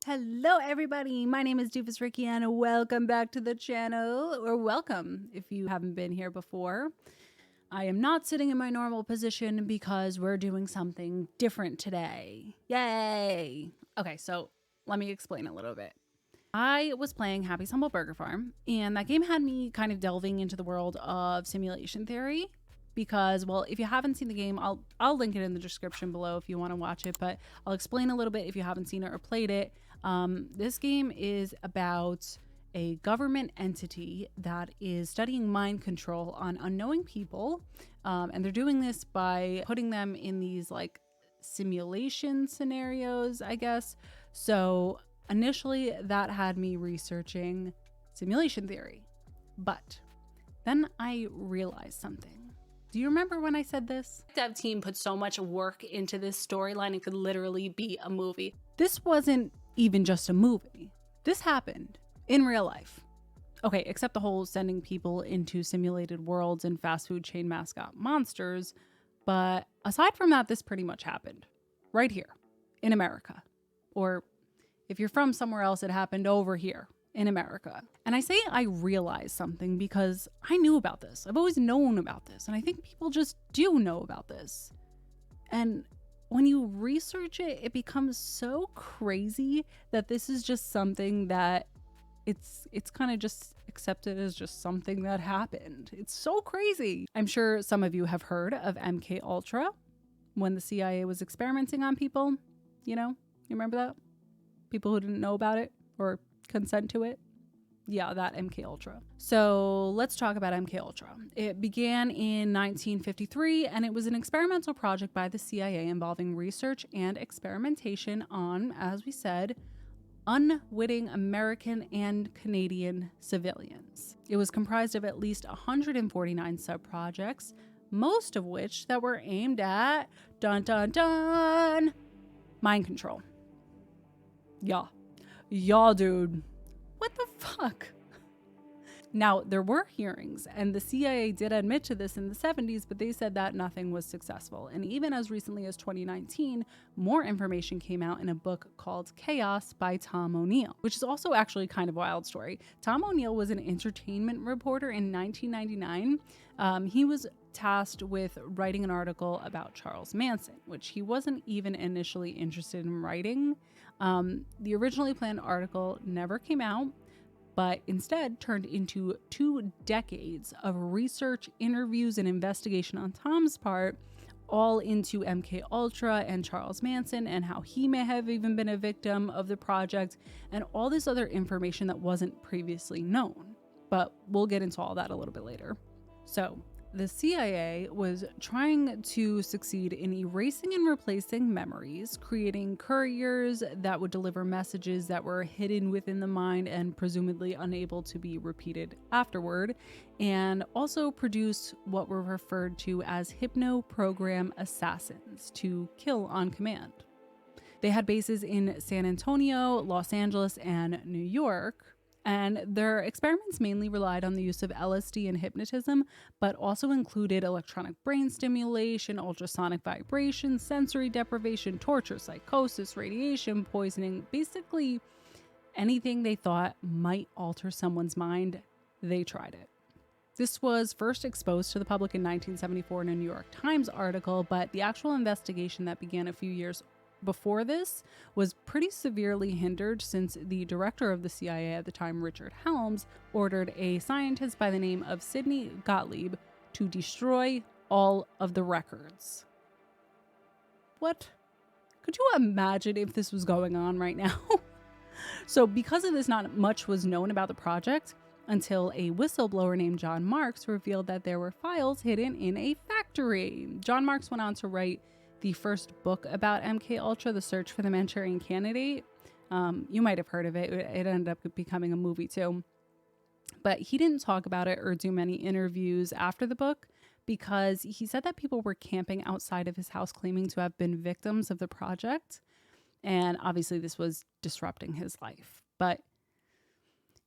Hello everybody, my name is Doofus Ricky and welcome back to the channel, or welcome if you haven't been here before. I am not sitting in my normal position because we're doing something different today. Yay! Okay, so let me explain a little bit. I was playing Happy's Humble Burger Farm, and that game had me kind of delving into the world of simulation theory. Because, well, if you haven't seen the game, I'll link it in the description below if you want to watch it, but I'll explain a little bit if you haven't seen it or played it. This game is about a government entity that is studying mind control on unknowing people, and they're doing this by putting them in these like simulation scenarios, I guess. So initially that had me researching simulation theory, but then I realized something. Do you remember when I said this? The dev team put so much work into this storyline, it could literally be a movie. This wasn't even just a movie. This happened in real life. Okay, except the whole sending people into simulated worlds and fast food chain mascot monsters. But aside from that, this pretty much happened right here in America. Or if you're from somewhere else, it happened over here in America. And I say I realized something because I knew about this. I've always known about this. And I think people just do know about this. And when you research it, it becomes so crazy that this is just something that it's kind of just accepted as just something that happened. It's so crazy. I'm sure some of you have heard of MK Ultra when the CIA was experimenting on people. You know, you remember that? People who didn't know about it or consent to it. Yeah, that MK Ultra. So let's talk about MK Ultra. It began in 1953 and it was an experimental project by the CIA involving research and experimentation on, as we said, unwitting American and Canadian civilians. It was comprised of at least 149 sub-projects, most of which that were aimed at, dun dun dun, mind control. Yeah, dude. What the fuck? Now, there were hearings, and the CIA did admit to this in the 70s, but they said that nothing was successful. And even as recently as 2019, more information came out in a book called Chaos by Tom O'Neill, which is also actually kind of a wild story. Tom O'Neill was an entertainment reporter in 1999. He was tasked with writing an article about Charles Manson, which he wasn't even initially interested in writing. The originally planned article never came out, but instead turned into 2 decades of research, interviews, and investigation on Tom's part, all into MK Ultra and Charles Manson and how he may have even been a victim of the project and all this other information that wasn't previously known. But we'll get into all that a little bit later. So the CIA was trying to succeed in erasing and replacing memories, creating couriers that would deliver messages that were hidden within the mind and presumably unable to be repeated afterward, and also produce what were referred to as hypno-program assassins to kill on command. They had bases in San Antonio, Los Angeles, and New York. And their experiments mainly relied on the use of LSD and hypnotism, but also included electronic brain stimulation, ultrasonic vibration, sensory deprivation, torture, psychosis, radiation, poisoning, basically anything they thought might alter someone's mind, they tried it. This was first exposed to the public in 1974 in a New York Times article, but the actual investigation that began a few years before this was pretty severely hindered since the director of the CIA at the time, Richard Helms, ordered a scientist by the name of Sidney Gotleib to destroy all of the records. What? Could you imagine if this was going on right now? So because of this, not much was known about the project until a whistleblower named John Marks revealed that there were files hidden in a factory. John Marks went on to write the first book about MK Ultra, The Search for the Manchurian Candidate. You might have heard of it. It ended up becoming a movie too. But he didn't talk about it or do many interviews after the book because he said that people were camping outside of his house claiming to have been victims of the project. And obviously this was disrupting his life. But,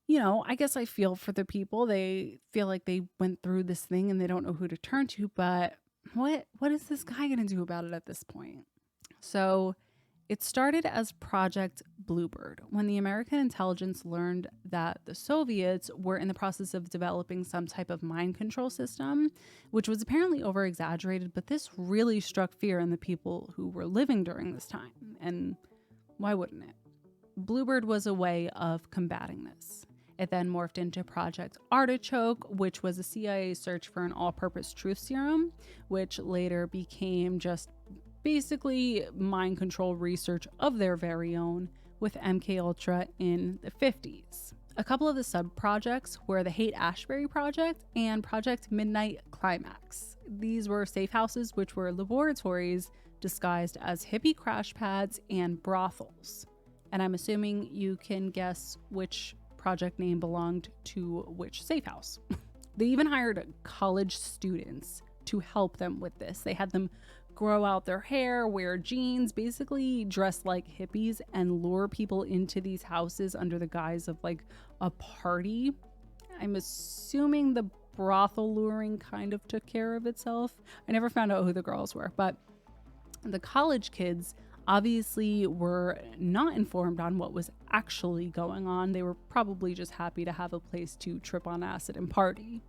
you know, I guess I feel for the people. They feel like they went through this thing and they don't know who to turn to. But what is this guy going to do about it at this point? So It started as Project Bluebird when the American intelligence learned that the Soviets were in the process of developing some type of mind control system, which was apparently over exaggerated, but this really struck fear in the people who were living during this time. And why wouldn't it? Bluebird was a way of combating this. It then morphed into Project Artichoke, which was a CIA search for an all-purpose truth serum, which later became just basically mind control research of their very own with MKUltra in the 50s. A couple of the sub-projects were the Haight-Ashbury Project and Project Midnight Climax. These were safe houses which were laboratories disguised as hippie crash pads and brothels. And I'm assuming you can guess which project name belonged to which safe house. They even hired college students to help them with this. They had them grow out their hair, wear jeans, basically dress like hippies and lure people into these houses under the guise of like a party. I'm assuming the brothel luring kind of took care of itself. I never found out who the girls were, but the college kids obviously were not informed on what was actually going on. They were probably just happy to have a place to trip on acid and party.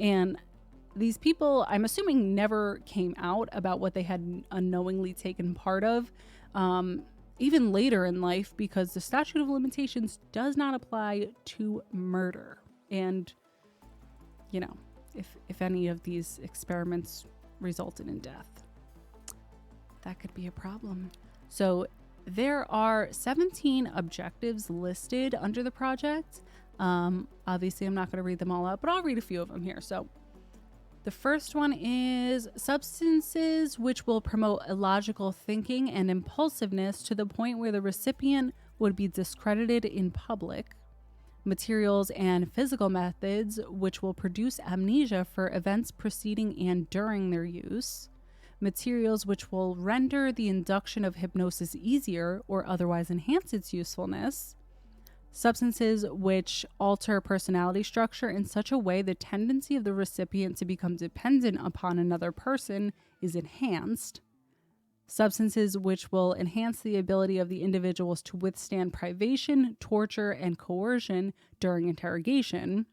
And these people, I'm assuming, never came out about what they had unknowingly taken part of, even later in life, because the statute of limitations does not apply to murder. And, you know, if any of these experiments resulted in death, that could be a problem. So there are 17 objectives listed under the project. Obviously, I'm not going to read them all out, but I'll read a few of them here. So the first one is substances which will promote illogical thinking and impulsiveness to the point where the recipient would be discredited in public. Materials and physical methods which will produce amnesia for events preceding and during their use. Materials which will render the induction of hypnosis easier or otherwise enhance its usefulness. Substances which alter personality structure in such a way the tendency of the recipient to become dependent upon another person is enhanced. Substances which will enhance the ability of the individuals to withstand privation, torture, and coercion during interrogation.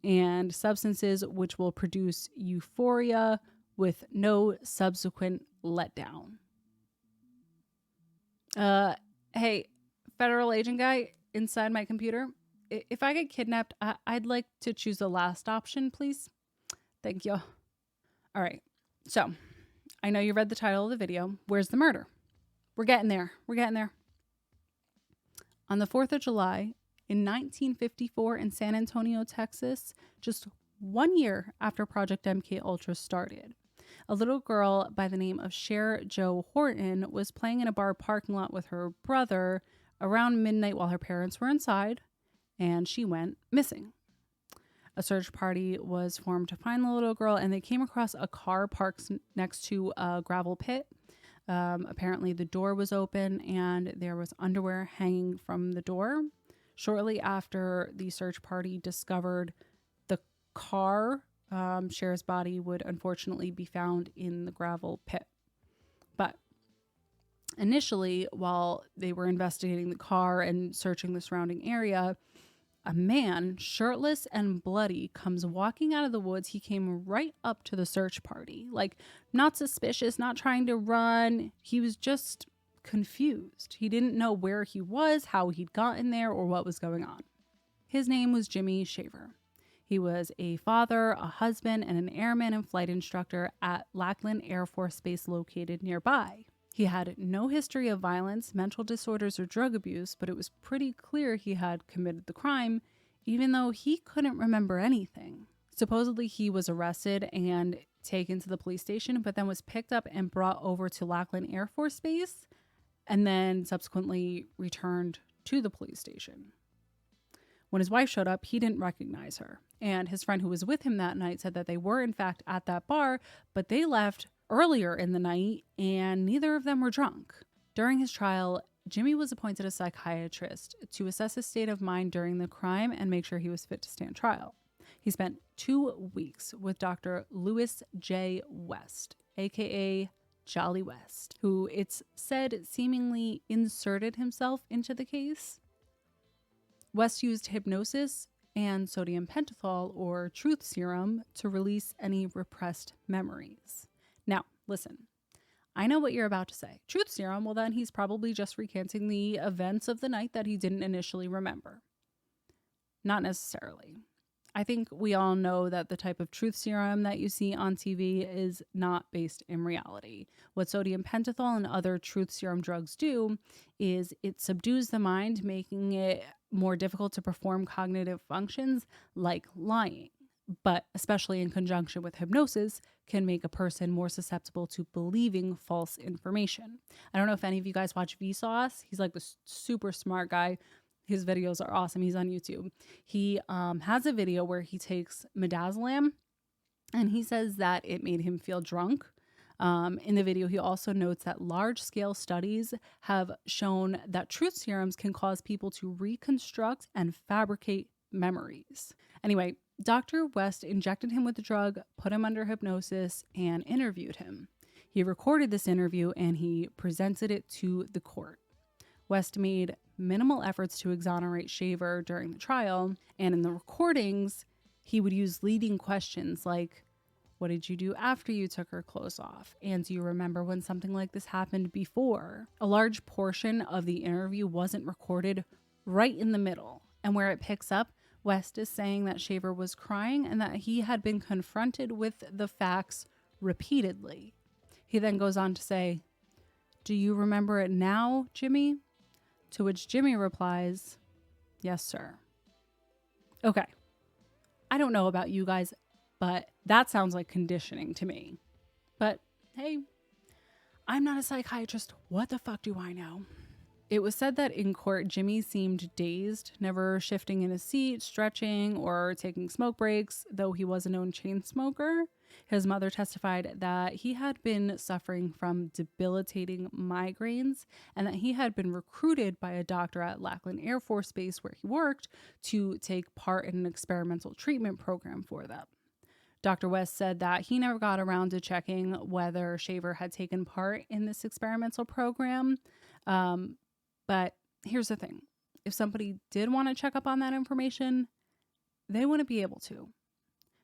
And substances which will produce euphoria with no subsequent letdown. Hey, federal agent guy inside my computer, if I get kidnapped, I'd like to choose the last option, please. Thank you. All right. So I know you read the title of the video. Where's the murder? We're getting there. We're getting there. On the 4th of July in 1954 in San Antonio, Texas, just 1 year after Project MKUltra started, a little girl by the name of Cher Jo Horton was playing in a bar parking lot with her brother around midnight while her parents were inside, and she went missing. A search party was formed to find the little girl, and they came across a car parked next to a gravel pit. Apparently the door was open and there was underwear hanging from the door. Shortly after the search party discovered the car, Cher's body would unfortunately be found in the gravel pit. But initially, while they were investigating the car and searching the surrounding area, a man, shirtless and bloody, comes walking out of the woods. He came right up to the search party, like not suspicious, not trying to run. He was just confused. He didn't know where he was, how he'd gotten there, or what was going on. His name was Jimmy Shaver. He was a father, a husband, and an airman and flight instructor at Lackland Air Force Base located nearby. He had no history of violence, mental disorders, or drug abuse, but it was pretty clear he had committed the crime, even though he couldn't remember anything. Supposedly, he was arrested and taken to the police station, but then was picked up and brought over to Lackland Air Force Base, and then subsequently returned to the police station. When his wife showed up, he didn't recognize her. And his friend who was with him that night said that they were, in fact, at that bar, but they left earlier in the night and neither of them were drunk. During his trial, Jimmy was appointed a psychiatrist to assess his state of mind during the crime and make sure he was fit to stand trial. He spent 2 weeks with Dr. Louis J. West, aka Jolly West, who it's said seemingly inserted himself into the case. West used hypnosis and sodium pentothal, or truth serum, to release any repressed memories. Now, listen, I know what you're about to say. Truth serum, well then he's probably just recanting the events of the night that he didn't initially remember. Not necessarily. I think we all know that the type of truth serum that you see on TV is not based in reality. What sodium pentothal and other truth serum drugs do is it subdues the mind, making it more difficult to perform cognitive functions like lying, but especially in conjunction with hypnosis, can make a person more susceptible to believing false information. I don't know if any of you guys watch Vsauce. He's like this super smart guy. His videos are awesome. He's on YouTube. He has a video where he takes midazolam and he says that it made him feel drunk. In the video, he also notes that large-scale studies have shown that truth serums can cause people to reconstruct and fabricate memories. Anyway, Dr. West injected him with the drug, put him under hypnosis, and interviewed him. He recorded this interview and he presented it to the court. West made minimal efforts to exonerate Shaver during the trial, and in the recordings, he would use leading questions like, what did you do after you took her clothes off? And do you remember when something like this happened before? A large portion of the interview wasn't recorded right in the middle, and where it picks up, West is saying that Shaver was crying and that he had been confronted with the facts repeatedly. He then goes on to say, do you remember it now, Jimmy? To which Jimmy replies, yes, sir. Okay. I don't know about you guys, but that sounds like conditioning to me. But hey, I'm not a psychiatrist. What the fuck do I know? It was said that in court, Jimmy seemed dazed, never shifting in his seat, stretching, or taking smoke breaks, though he was a known chain smoker. His mother testified that he had been suffering from debilitating migraines and that he had been recruited by a doctor at Lackland Air Force Base where he worked to take part in an experimental treatment program for them. Dr. West said that he never got around to checking whether Shaver had taken part in this experimental program. But here's the thing. If somebody did want to check up on that information, they wouldn't be able to,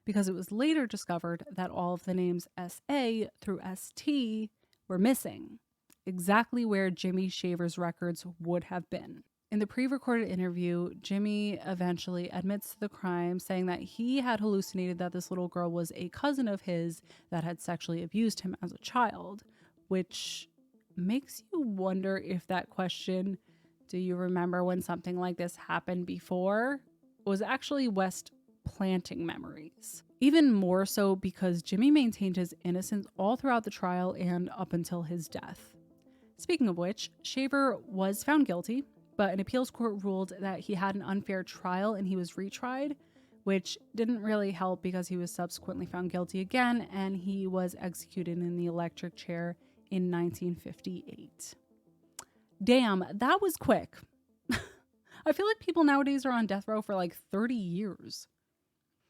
because it was later discovered that all of the names SA through ST were missing, exactly where Jimmy Shaver's records would have been. In the pre-recorded interview, Jimmy eventually admits to the crime, saying that he had hallucinated that this little girl was a cousin of his that had sexually abused him as a child, which makes you wonder if that question, do you remember when something like this happened before, was actually West planting memories. Even more so because Jimmy maintained his innocence all throughout the trial and up until his death. Speaking of which, Shaver was found guilty, but an appeals court ruled that he had an unfair trial and he was retried, which didn't really help because he was subsequently found guilty again and he was executed in the electric chair in 1958. Damn, that was quick. I feel like people nowadays are on death row for like 30 years.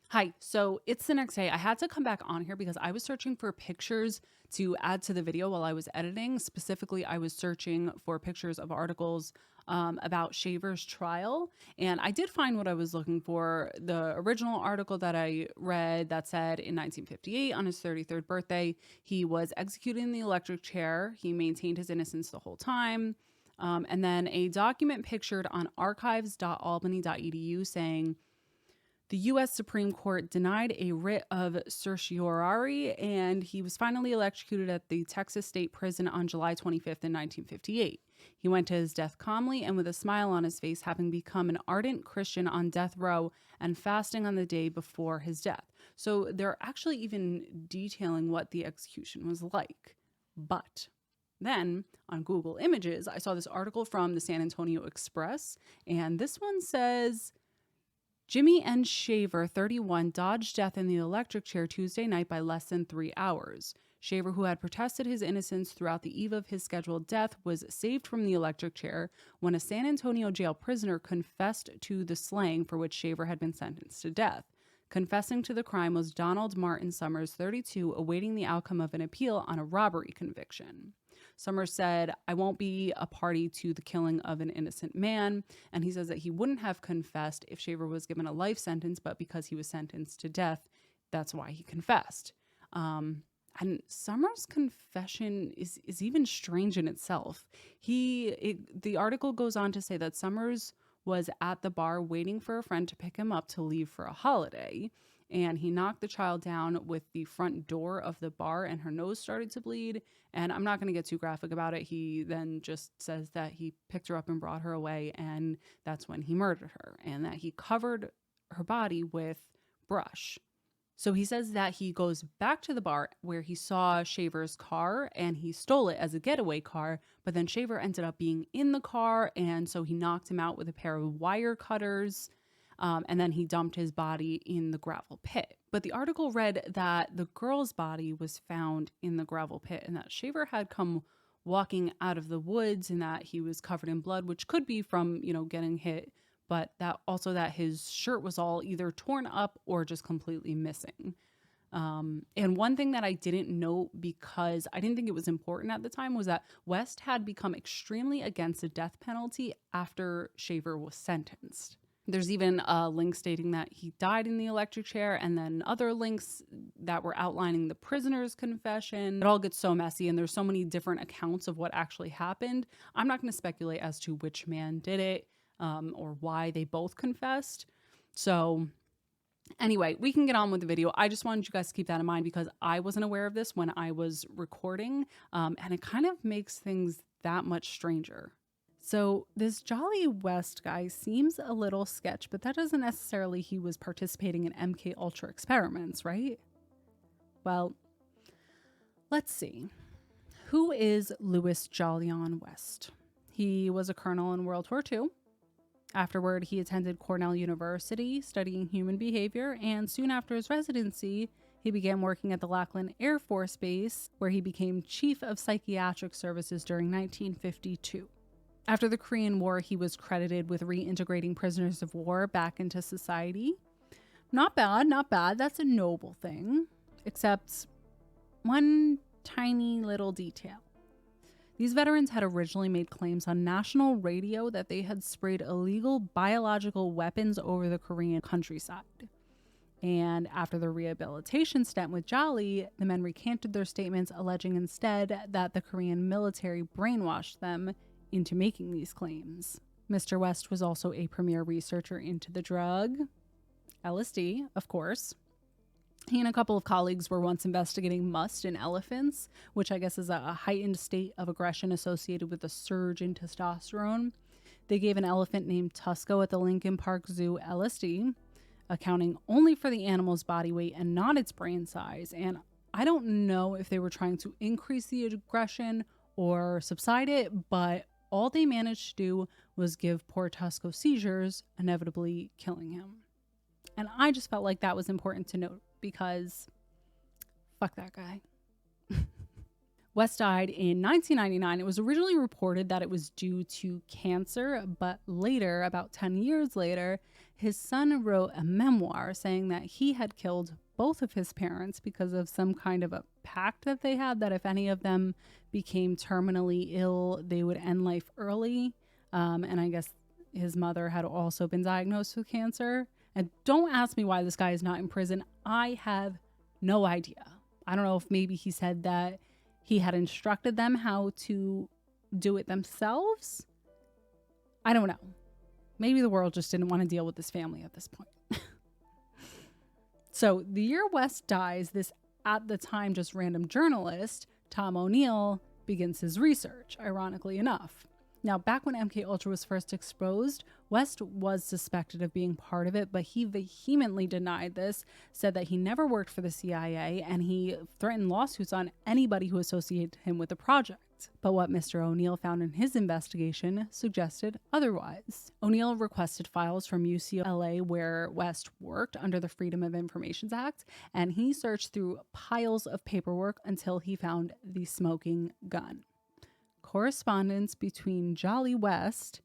Hi, so it's the next day. I had to come back on here because I was searching for pictures to add to the video while I was editing. Specifically, I was searching for pictures of articles about Shaver's trial. And I did find what I was looking for. The original article that I read that said in 1958, on his 33rd birthday, he was executed in the electric chair. He maintained his innocence the whole time. And then a document pictured on archives.albany.edu saying, the U.S. Supreme Court denied a writ of certiorari, and he was finally electrocuted at the Texas State Prison on July 25th in 1958. He went to his death calmly and with a smile on his face, having become an ardent Christian on death row and fasting on the day before his death. So they're actually even detailing what the execution was like. But then on Google Images, I saw this article from the San Antonio Express, and this one says, Jimmy N. Shaver, 31, dodged death in the electric chair Tuesday night by less than 3 hours. Shaver, who had protested his innocence throughout the eve of his scheduled death, was saved from the electric chair when a San Antonio jail prisoner confessed to the slaying for which Shaver had been sentenced to death. Confessing to the crime was Donald Martin Summers, 32, awaiting the outcome of an appeal on a robbery conviction. Summers said, "I won't be a party to the killing of an innocent man." And he says that he wouldn't have confessed if Shaver was given a life sentence, but because he was sentenced to death, that's why he confessed. And Summers' confession is even strange in itself. The article goes on to say that Summers was at the bar waiting for a friend to pick him up to leave for a holiday. And he knocked the child down with the front door of the bar and her nose started to bleed. And I'm not going to get too graphic about it. He then just says that he picked her up and brought her away. And that's when he murdered her, and that he covered her body with brush. So he says that he goes back to the bar where he saw Shaver's car and he stole it as a getaway car, but then Shaver ended up being in the car, and so he knocked him out with a pair of wire cutters, and then he dumped his body in the gravel pit. But the article read that the girl's body was found in the gravel pit and that Shaver had come walking out of the woods and that he was covered in blood, which could be from, getting hit, but that his shirt was all either torn up or just completely missing. And one thing that I didn't know, because I didn't think it was important at the time, was that West had become extremely against the death penalty after Shaver was sentenced. There's even a link stating that he died in the electric chair, and then other links that were outlining the prisoner's confession. It all gets so messy, and there's so many different accounts of what actually happened. I'm not going to speculate as to which man did it, or why they both confessed. So anyway, we can get on with the video. I just wanted you guys to keep that in mind because I wasn't aware of this when I was recording, and it kind of makes things that much stranger. So this Jolly West guy seems a little sketch, but that doesn't necessarily he was participating in MK Ultra experiments, right? Well, let's see. Who is Louis Jolyon West? He was a colonel in World War II. Afterward, he attended Cornell University studying human behavior, and soon after his residency, he began working at the Lackland Air Force Base, where he became Chief of Psychiatric Services during 1952. After the Korean War, he was credited with reintegrating prisoners of war back into society. Not bad, not bad. That's a noble thing. Except one tiny little detail. These veterans had originally made claims on national radio that they had sprayed illegal biological weapons over the Korean countryside. And after the rehabilitation stint with Jolly, the men recanted their statements, alleging instead that the Korean military brainwashed them into making these claims. Mr. West was also a premier researcher into the drug, LSD, of course. He and a couple of colleagues were once investigating must in elephants, which I guess is a heightened state of aggression associated with a surge in testosterone. They gave an elephant named Tusco at the Lincoln Park Zoo LSD, accounting only for the animal's body weight and not its brain size. And I don't know if they were trying to increase the aggression or subside it, but all they managed to do was give poor Tusco seizures, inevitably killing him. And I just felt like that was important to note because fuck that guy. West died in 1999. It was originally reported that it was due to cancer, but later, about 10 years later, his son wrote a memoir saying that he had killed both of his parents because of some kind of a pact that they had, that if any of them became terminally ill, they would end life early. And I guess his mother had also been diagnosed with cancer. And don't ask me why this guy is not in prison. I have no idea. I don't know if maybe he said that he had instructed them how to do it themselves. I don't know. Maybe the world just didn't want to deal with this family at this point. So the year West dies, this at the time just random journalist, Tom O'Neill, begins his research, ironically enough. Now, back when MK Ultra was first exposed, West was suspected of being part of it, but he vehemently denied this, said that he never worked for the CIA, and he threatened lawsuits on anybody who associated him with the project. But what Mr. O'Neill found in his investigation suggested otherwise. O'Neill requested files from UCLA where West worked under the Freedom of Information Act, and he searched through piles of paperwork until he found the smoking gun. Correspondence between Jolly West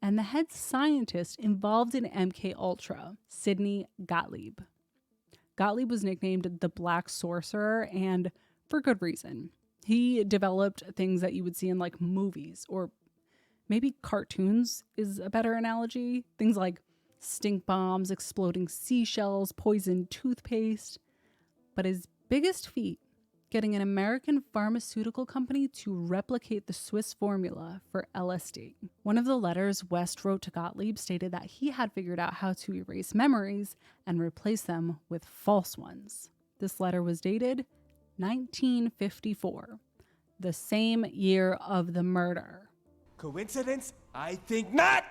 and the head scientist involved in MK Ultra, Sidney Gotleib. Gotleib was nicknamed the Black Sorcerer, and for good reason. He developed things that you would see in like movies, or maybe cartoons is a better analogy. Things like stink bombs, exploding seashells, poisoned toothpaste. But his biggest feat, getting an American pharmaceutical company to replicate the Swiss formula for LSD. One of the letters West wrote to Gotleib stated that he had figured out how to erase memories and replace them with false ones. This letter was dated 1954, the same year of the murder. Coincidence? I think not!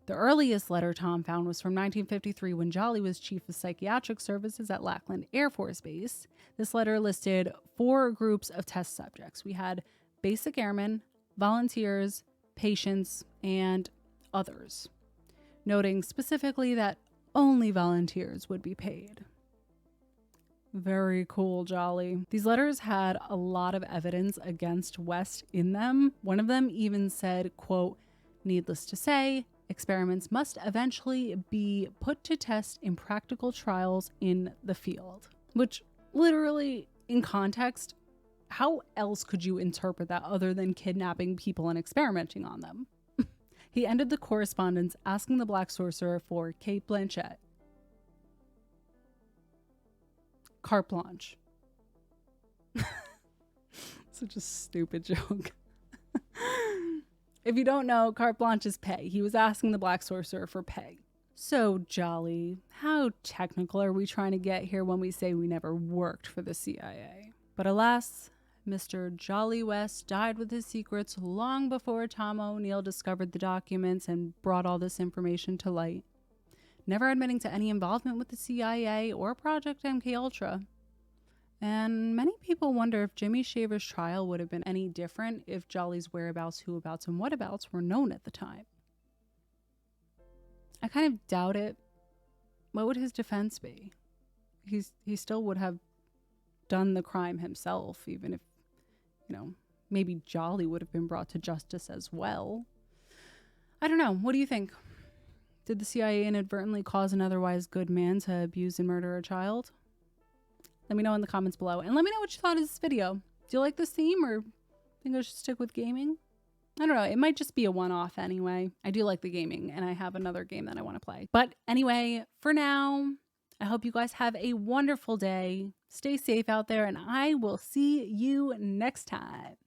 The earliest letter Tom found was from 1953 when Jolly was chief of psychiatric services at Lackland Air Force Base. This letter listed 4 groups of test subjects. We had basic airmen, volunteers, patients, and others, noting specifically that only volunteers would be paid. Very cool, Jolly. These letters had a lot of evidence against West in them. One of them even said, quote, "Needless to say, experiments must eventually be put to test in practical trials in the field." Which literally, in context, how else could you interpret that other than kidnapping people and experimenting on them? He ended the correspondence asking the Black Sorcerer for Kate Blanchett. Carte blanche. Such a stupid joke. If you don't know, carte blanche is pay. He was asking the Black Sorcerer for pay. So, Jolly, how technical are we trying to get here when we say we never worked for the CIA? But alas, Mr. Jolly West died with his secrets long before Tom O'Neill discovered the documents and brought all this information to light, never admitting to any involvement with the CIA or Project MKUltra. And many people wonder if Jimmy Shaver's trial would have been any different if Jolly's whereabouts, whoabouts, and whatabouts were known at the time. I kind of doubt it. What would his defense be? He still would have done the crime himself, even if, maybe Jolly would have been brought to justice as well. I don't know. What do you think? Did the CIA inadvertently cause an otherwise good man to abuse and murder a child? Let me know in the comments below. And let me know what you thought of this video. Do you like this theme or think I should stick with gaming? I don't know. It might just be a one-off anyway. I do like the gaming and I have another game that I want to play. But anyway, for now, I hope you guys have a wonderful day. Stay safe out there and I will see you next time.